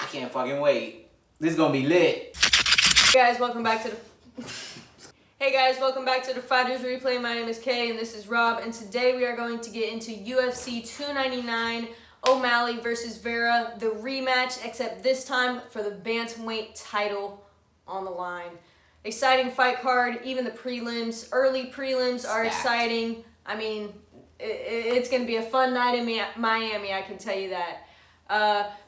can't fucking wait. This is gonna be lit. Hey guys, welcome back to the Fighters Replay. My name is Kay and this is Rob, and today we are going to get into UFC 299, O'Malley versus Vera, the rematch, except this time for the bantamweight title on the line. Exciting fight card. Even the prelims, early prelims are exciting. I mean, it's going to be a fun night in Miami, I can tell you that.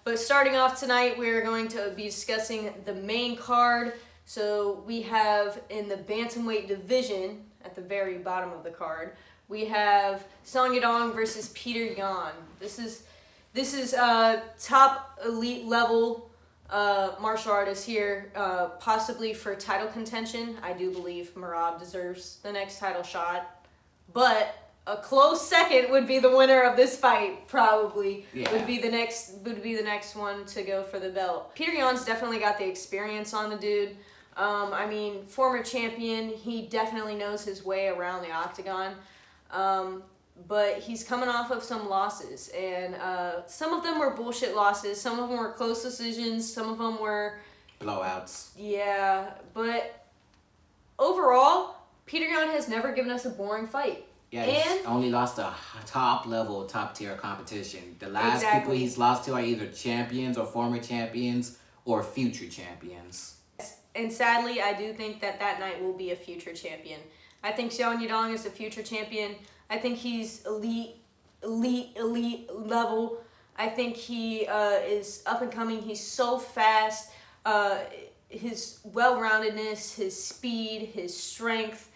But starting off tonight, we're going to be discussing the main card. So we have in the bantamweight division, at the very bottom of the card, we have Yadong versus Petr Yan. This is top elite level martial artist here, possibly for title contention. I do believe Merab deserves the next title shot, but a close second would be the winner of this fight. Probably would be the next one to go for the belt. Petr Yan's definitely got the experience on the dude. I mean, former champion. He definitely knows his way around the octagon. But he's coming off of some losses, and some of them were bullshit losses. Some of them were close decisions. Some of them were blowouts. Yeah, but overall, Petr Yan has never given us a boring fight. Yeah, he's only lost to top tier competition. The last people he's lost to are either champions or former champions or future champions. And sadly, I do think that night will be a future champion. I think Yadong is a future champion. I think he's elite level. I think he is up and coming. He's so fast. His well-roundedness, his speed, his strength.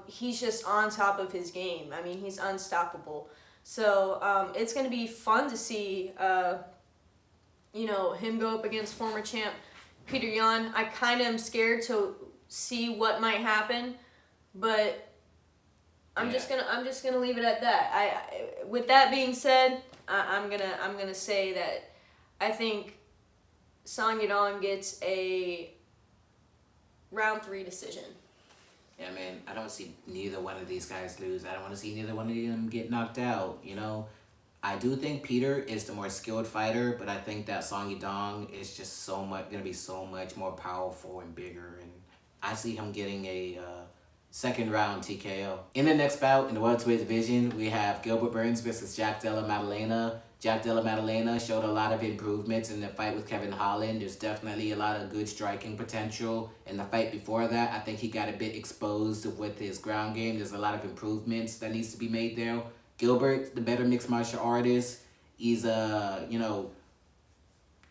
He's just on top of his game. I mean, he's unstoppable. So it's going to be fun to see, him go up against former champ Petr Yan. I kind of am scared to see what might happen, but I'm just gonna leave it at that. With that being said, I'm gonna say that I think Yadong gets a round 3 decision. Yeah, man, I don't see neither one of these guys lose. I don't want to see neither one of them get knocked out. I do think Petr is the more skilled fighter, but I think that Yadong is just gonna be so much more powerful and bigger, and I see him getting a second round TKO. In the next bout, in the welterweight division, we have Gilbert Burns versus Jack Della Maddalena. Jack Della Maddalena showed a lot of improvements in the fight with Kevin Holland. There's definitely a lot of good striking potential. In the fight before that, I think he got a bit exposed with his ground game. There's a lot of improvements that needs to be made there. Gilbert, the better mixed martial artist, he's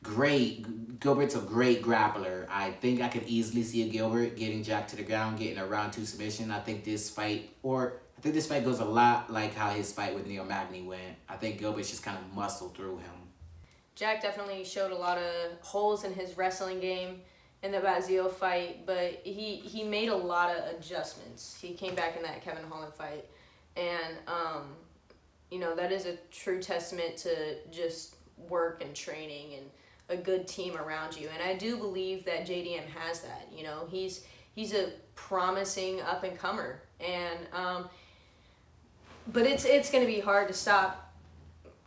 great. Gilbert's a great grappler. I think I could easily see a Gilbert getting Jack to the ground, getting a round 2 submission. I think this fight goes a lot like how his fight with Neil Magny went. I think Gilbert's just kind of muscled through him. Jack definitely showed a lot of holes in his wrestling game in the Bazio fight, but he made a lot of adjustments. He came back in that Kevin Holland fight, and that is a true testament to just work and training and a good team around you. And I do believe that JDM has that. He's a promising up and comer, and but it's going to be hard to stop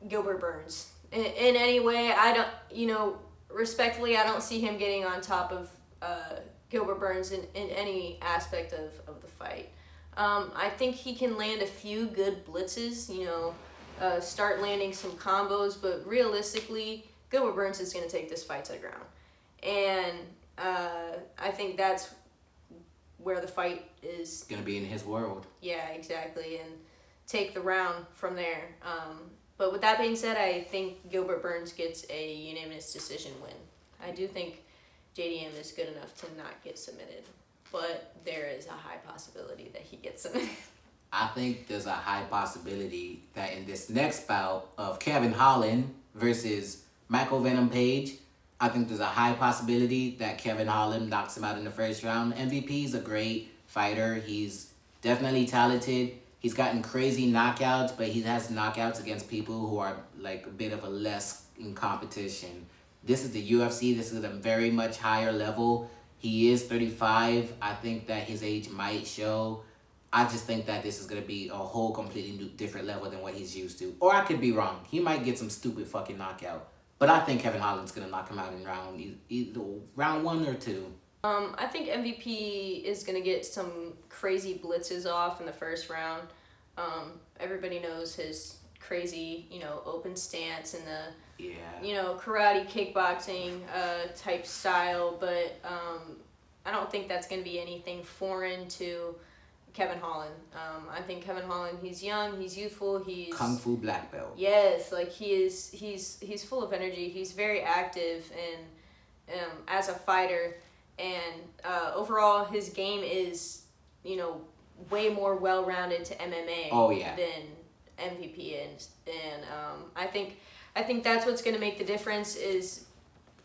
Gilbert Burns in any way. Respectfully, I don't see him getting on top of Gilbert Burns in any aspect of the fight. I think he can land a few good blitzes, start landing some combos, but realistically, Gilbert Burns is going to take this fight to the ground. And I think that's where the fight is going to be in his world. Yeah, exactly, and take the round from there. But with that being said, I think Gilbert Burns gets a unanimous decision win. I do think JDM is good enough to not get submitted, but there is a high possibility that he gets submitted. I think there's a high possibility that in this next bout of Kevin Holland versus Michael Venom Page, I think there's a high possibility that Kevin Holland knocks him out in the first round. MVP's a great fighter. He's definitely talented. He's gotten crazy knockouts, but he has knockouts against people who are like a bit of a less in competition. This is the UFC. This is a very much higher level. He is 35. I think that his age might show. I just think that this is going to be a whole completely different level than what he's used to. Or I could be wrong. He might get some stupid fucking knockout. But I think Kevin Holland's gonna knock him out in either round 1 or 2. I think MVP is gonna get some crazy blitzes off in the first round. Everybody knows his crazy, open stance and the, karate kickboxing type style, but I don't think that's gonna be anything foreign to Kevin Holland. I think Kevin Holland, he's young, he's youthful, he's Kung Fu black belt. Yes, like he's full of energy. He's very active and as a fighter, and overall his game is way more well rounded to MMA than MVP is, and I think that's what's gonna make the difference. Is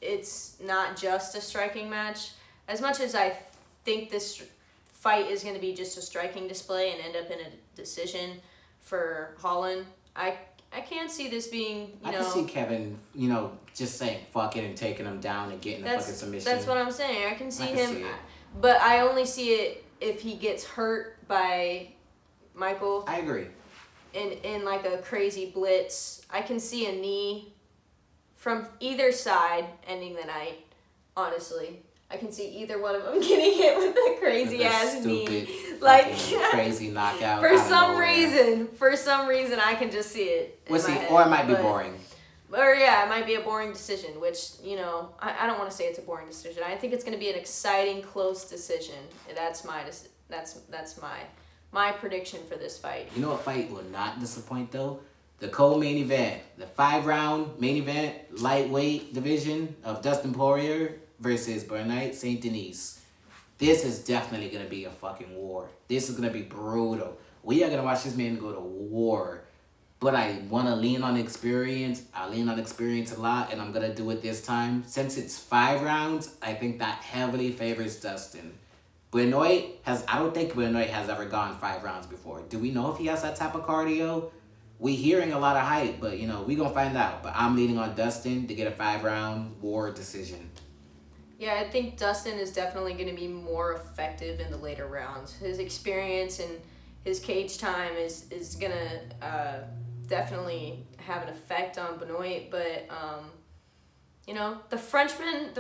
it's not just a striking match. As much as I think this fight is going to be just a striking display and end up in a decision for Holland, I can't see this being, I can see Kevin, just saying fuck it and taking him down and getting a fucking submission. That's what I'm saying. I can see him, see it. But I only see it if he gets hurt by Michael. I agree. In like a crazy blitz. I can see a knee from either side ending the night, honestly. I can see either one of them getting hit with a crazy ass knee, like crazy knockout. For some reason, I can just see it. Or it might be boring. Or it might be a boring decision. Which I don't want to say it's a boring decision. I think it's going to be an exciting, close decision. That's my prediction for this fight. You know what fight will not disappoint though? The co-main event, the 5-round main event lightweight division of Dustin Poirier versus Bernard Saint-Denis. This is definitely going to be a fucking war. This is going to be brutal. We are going to watch this man go to war. But I want to lean on experience. I lean on experience a lot, and I'm going to do it this time. Since it's 5 rounds, I think that heavily favors Dustin. I don't think Benoit has ever gone 5 rounds before. Do we know if he has that type of cardio? We hearing a lot of hype, but we going to find out. But I'm leaning on Dustin to get a 5-round war decision. Yeah, I think Dustin is definitely going to be more effective in the later rounds. His experience and his cage time is going to definitely have an effect on Benoit, but the Frenchman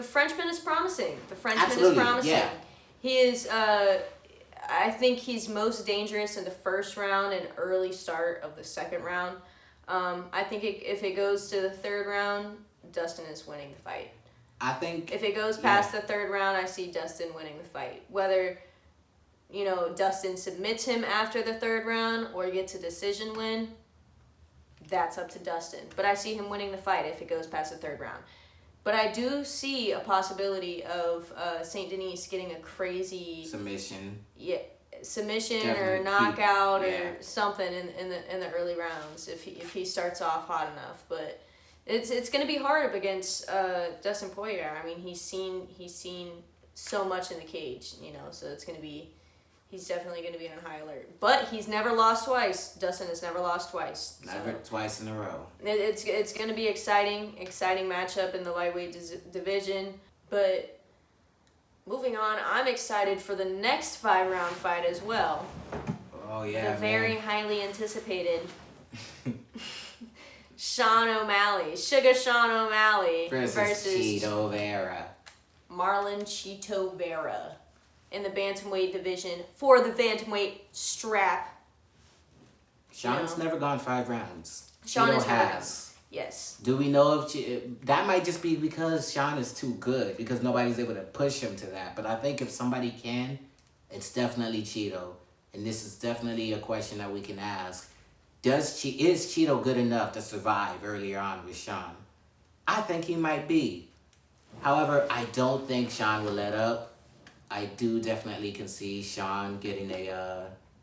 is promising. Absolutely, is promising. Yeah. He is I think he's most dangerous in the first round and early start of the second round. I think if it goes to the third round, Dustin is winning the fight. I think if it goes past the third round, I see Dustin winning the fight. Whether, Dustin submits him after the third round or gets a decision win, that's up to Dustin. But I see him winning the fight if it goes past the third round. But I do see a possibility of Saint-Denis getting a crazy submission. Yeah, submission Definitely or knockout or something in the early rounds if he starts off hot enough. But it's going to be hard up against Dustin Poirier. I mean, he's seen so much in the cage, so he's definitely going to be on high alert. But he's never lost twice. Dustin has never lost twice. Never twice in a row. It's going to be exciting matchup in the lightweight division. But moving on, I'm excited for the next 5-round fight as well. Oh yeah, the very highly anticipated Sugar Sean O'Malley versus Chito Vera. Marlon Chito Vera in the bantamweight division for the bantamweight strap. Sean's never gone 5 rounds. Sean Chito has. Yes. Do we know if that might just be because Sean is too good because nobody's able to push him to that. But I think if somebody can, it's definitely Chito. And this is definitely a question that we can ask. Is Chito good enough to survive earlier on with Sean? I think he might be. However, I don't think Sean will let up. I do definitely can see Sean getting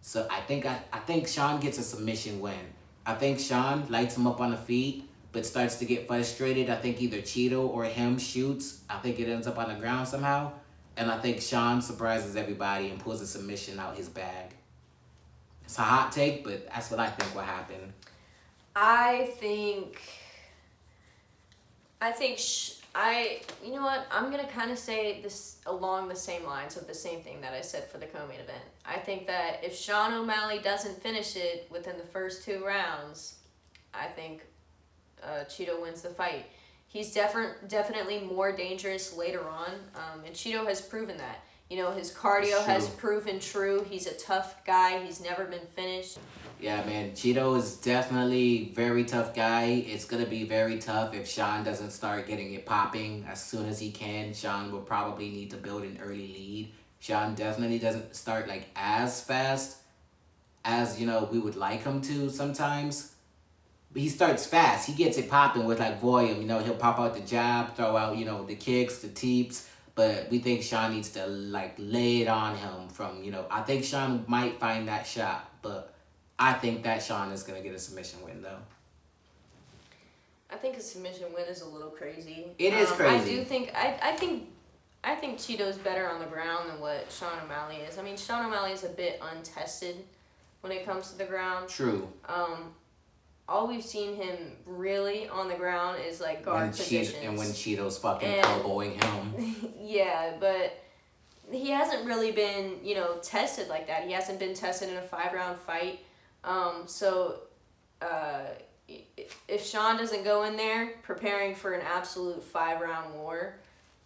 so I think Sean gets a submission win. I think Sean lights him up on the feet, but starts to get frustrated. I think either Chito or him shoots. I think it ends up on the ground somehow. And I think Sean surprises everybody and pulls a submission out his bag. It's a hot take, but that's what I think will happen. You know what? I'm going to kind of say this along the same lines of the same thing that I said for the co-main event. I think that if Sean O'Malley doesn't finish it within the first 2 rounds, I think Chito wins the fight. He's definitely more dangerous later on, and Cheeto has proven that. You know, his cardio has proven true. He's a tough guy. He's never been finished. Yeah, man, Cheeto is definitely very tough guy. It's going to be very tough if Sean doesn't start getting it popping as soon as he can. Sean will probably need to build an early lead. Sean definitely doesn't start, like, as fast as, you know, we would like him to sometimes. But he starts fast. He gets it popping with, like, volume. You know, he'll pop out the jab, throw out, you know, the kicks, the teeps. But we think Sean needs to, like, lay it on him from, you know, I think Sean might find that shot. But I think that Sean is going to get a submission win, though. I think a submission win is a little crazy. It is crazy. I do think, I think Cheeto's better on the ground than what Sean O'Malley is. I mean, Sean O'Malley is a bit untested when it comes to the ground. True. All we've seen him really on the ground is like guard positions. And when Cheeto's fucking elbowing him. Yeah, but he hasn't really been, you know, tested like that. He hasn't been tested in a 5-round fight. So if Sean doesn't go in there preparing for an absolute 5-round war,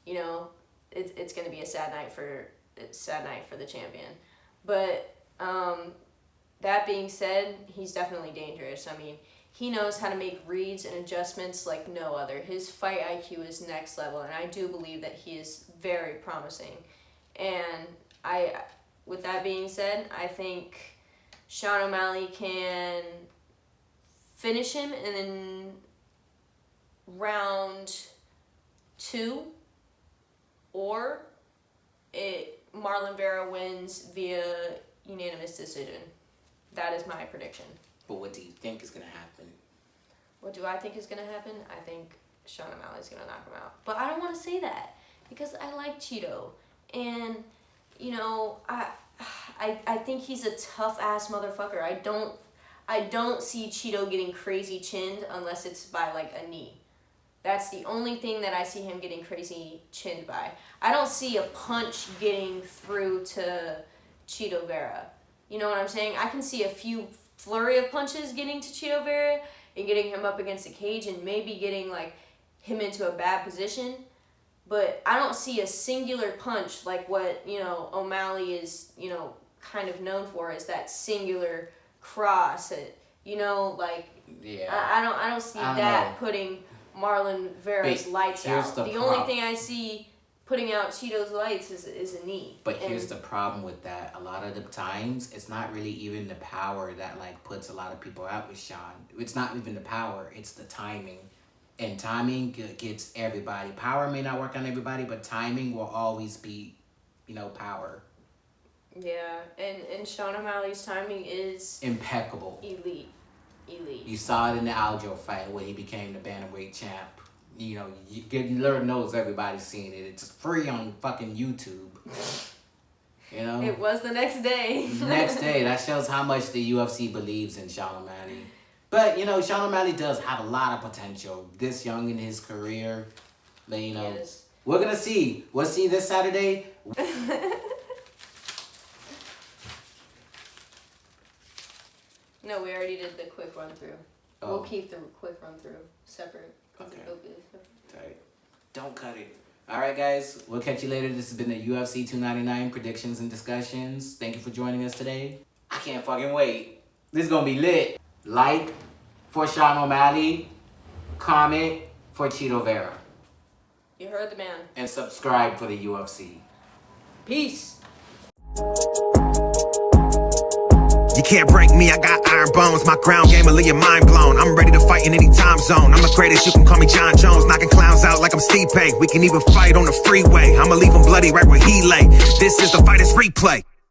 you know, it's going to be a sad night for the champion. But that being said, he's definitely dangerous. I mean, he knows how to make reads and adjustments like no other. His fight IQ is next level, and I do believe that he is very promising. And with that being said, I think Sean O'Malley can finish him in round 2, or Marlon Vera wins via unanimous decision. That is my prediction. But what do you think is going to happen? What do I think is going to happen? I think Sean O'Malley is going to knock him out. But I don't want to say that because I like Cheeto. And, you know, I think he's a tough-ass motherfucker. I don't see Cheeto getting crazy chinned unless it's by, like, a knee. That's the only thing that I see him getting crazy chinned by. I don't see a punch getting through to Cheeto Vera. You know what I'm saying? I can see a few flurry of punches getting to Cheeto Vera and getting him up against the cage and maybe getting, like, him into a bad position. But I don't see a singular punch like what, you know, O'Malley is, you know, kind of known for, is that singular cross. You know, like, yeah. I don't see that putting Marlon Vera's lights out. The only thing I see putting out Cheeto's lights is a knee. But here's the problem with that. A lot of the times, it's not really even the power that, like, puts a lot of people out with Sean. It's not even the power. It's the timing. And timing gets everybody. Power may not work on everybody, but timing will always be, you know, power. Yeah, and Sean O'Malley's timing is impeccable. Elite. You saw it in the Aljo fight where he became the bantamweight champ. You know, Lord knows everybody's seen it. It's free on fucking YouTube. You know? It was the next day. Next day. That shows how much the UFC believes in Sean O'Malley. But, you know, Sean O'Malley does have a lot of potential. This young in his career. But, you know, we're going to see. We'll see this Saturday. No, we already did the quick run-through. Oh. We'll keep the quick run-through separate. Okay. Right. Don't cut it. All right, guys. We'll catch you later. This has been the UFC 299 predictions and discussions. Thank you for joining us today. I can't fucking wait. This is going to be lit. Like for Sean O'Malley. Comment for Cheeto Vera. You heard the man. And subscribe for the UFC. Peace. You can't break me, I got iron bones. My ground game will leave your mind blown. I'm ready to fight in any time zone. I'm the greatest, you can call me John Jones. Knocking clowns out like I'm Steve Pay. We can even fight on the freeway. I'ma leave him bloody right where he lay. This is the Fighters Replay.